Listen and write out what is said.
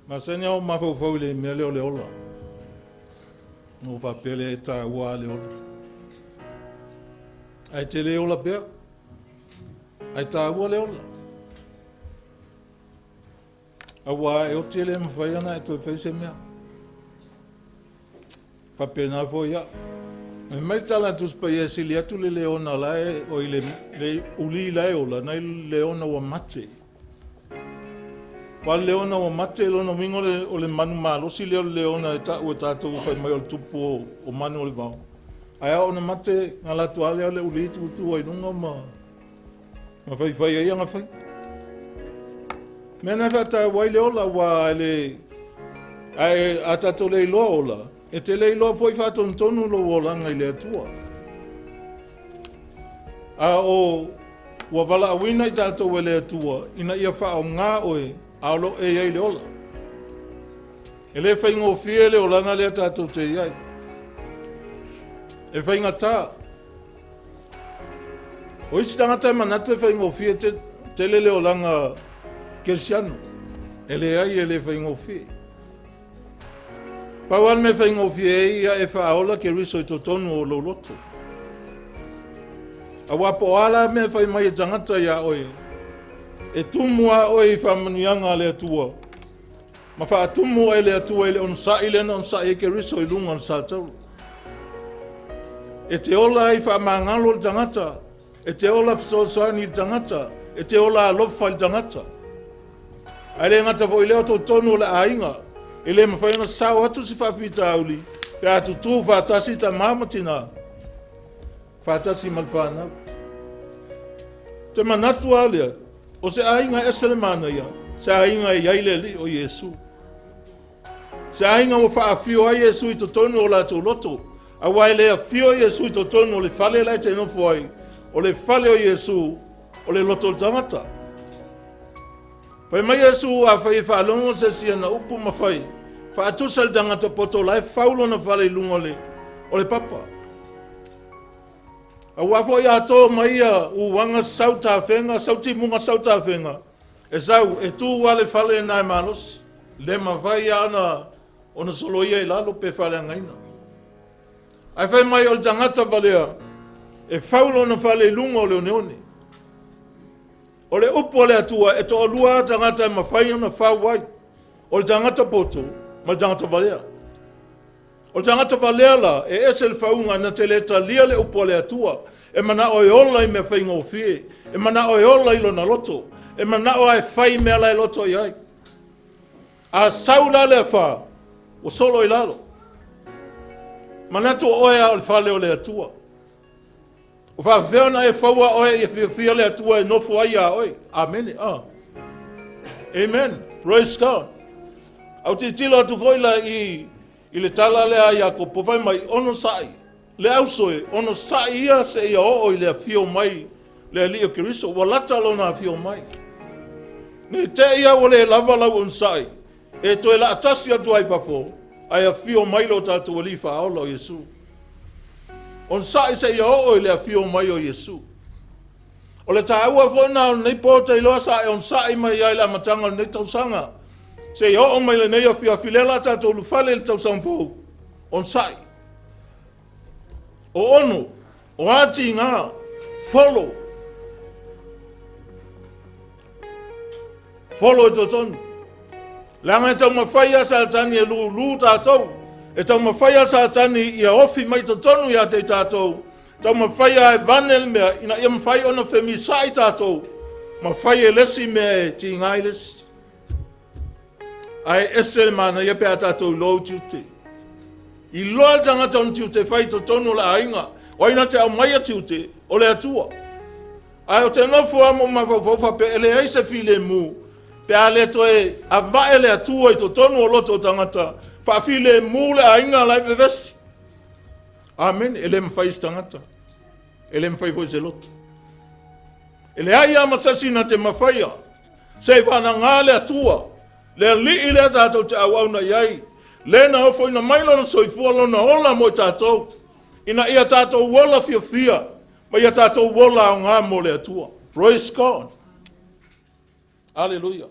Masanya o mafau le mele o le ola. No fa pele e ta ua le ola. Ai te le ola pea. Ai ta ua le ola. Awa e o te le mawhai ana e toi whai se mea. Fa pena fo ia. E mai tala tus pa ia sili atu le leona lae o i le uli lae ola. Nai leona wa mate. Wa leona wa mate lona mingo o le manu malosi leo leona e ta ua tātou whai mai o le tupu o manu o le vau. Aia ona mate ngala tuale o le uli tutu o inunga ma whai ai anga whai. Mena whata wai leola wa le ai a tātou le iloa ola. E te le iloa poi whaton tonu lo o langa i le atua. A o wa wala awina i tātou e le atua ina ia wha o ngā oe aolo e iai le ola. E le whaingo fie le o langa le tātou te iai. E whainga tā. O isi tangata manate whaingo fie te le o langa Keriso. E le ai e le whaingo fie. Pawan me whaingo fie ia e whaola Keriso i totonu o lo loto. A wapo ala me whai mai e tangata ia oe. E tumua oe i whamanianga le atua. Ma wha atumu e le atua i le onsa i lena onsa i Keriso i lunga onsa tau. E te ola i whamangalo le tangata. E te ola psosoani i tangata. E te ola alofa i tangata. Ai le ngata vo i leo totonu le ainga. E le mawhaina sao atu si whawhita auli. Pe atu tū whātasi ta māmatina. Whātasi malwhānau. Te manatu alia. O se ainga esele mana ia. Se ainga i aile li o Yesu. Se ainga o whaafio a Yesu i totonu o la tō loto. A wai lea fio Yesu i totonu o le whale lai te nofo ai. O le whale o Yesu o le loto tangata. Pai mai Yesu a whai whaalongo se sia na upu mawhai. Whaatusa le tangata poto lai whaulo na whale lungole o le papa. A wafo ia tō mai a uwanga sauta whenga, sauti munga sauta whenga. E sau, e tū wale whale nai malos. Le mawhai ana o na solo ia i lalo pe whale ngaina. Ai whai mai o le tangata valea. E whaulo na whale lunga o le oneone. O le upo o le atua e to o lua tangata e mawhai ana whauai. O le tangata poto, ma le tangata valea. O le tangata valea la e ese le whaunga na te le talia le upo o le atua. E mana o e ola i me whainga o fie. E mana o e ola i lona loto. E mana o e whai mea lai loto i ai. A saula le wha, o solo i lalo. Manatu oe a o le whale o le atua. O whawheona e whaua oe e whia le atua e nofo ai a oe. Amen. Amen. Praise God. Au te tilo atu voila i le tala lea ia ko povai mai ono sai. Le ausoe, ono sai ia se ia o i le fio mai. Le li o Keriso, walata lona fio mai. Ne te ia o le lava lau on sai. E to e la atasi atu ai pafo. Ai a fio mai lo tatu ali fa aola o Yesu. On sai se ia o i le fio mai o Yesu. O le taua fo na nei pota i loa sai on sai mai ai la matanga nei tausanga. Se ia o mai le nei a fio filela tatu lu fale le tausang fo. On sai. O ono, o ati ngā, follow. Follow e tō tonu. Langa e tau mawhaia sa tani e lu tātou. E tau mawhaia sa tani i a ofi mai tō tonu i a te tātou. Tau mawhaia e vanel mea, ina ia mawhai ona whemi sai tātou. Mawhaia e lesi mea e ti ngai lesi. Ai ese mana ia pe a tātou lou tiute. I loa tangata on tiute whai to tonu la ainga. Waina te au maia tiute o le atua. Ai o te nofu amo mawawawha pe ele eise file mu. Pe a le toe a vae le atua i to tonu o loto tangata. Wha file mu le ainga lai vevesi. Amen. Ele mwhai tangata. Ele mwhai voi se loto. Ele ai ama sasina te mawhaia. Se wana ngā le atua. Le li i le tātou te awauna iai. Lena o foi na mailo na soifua lona ola mo tātou. Ina ia tātou wola fia. Ma ia tātou wola o ngā mo le atua. Praise God. Hallelujah.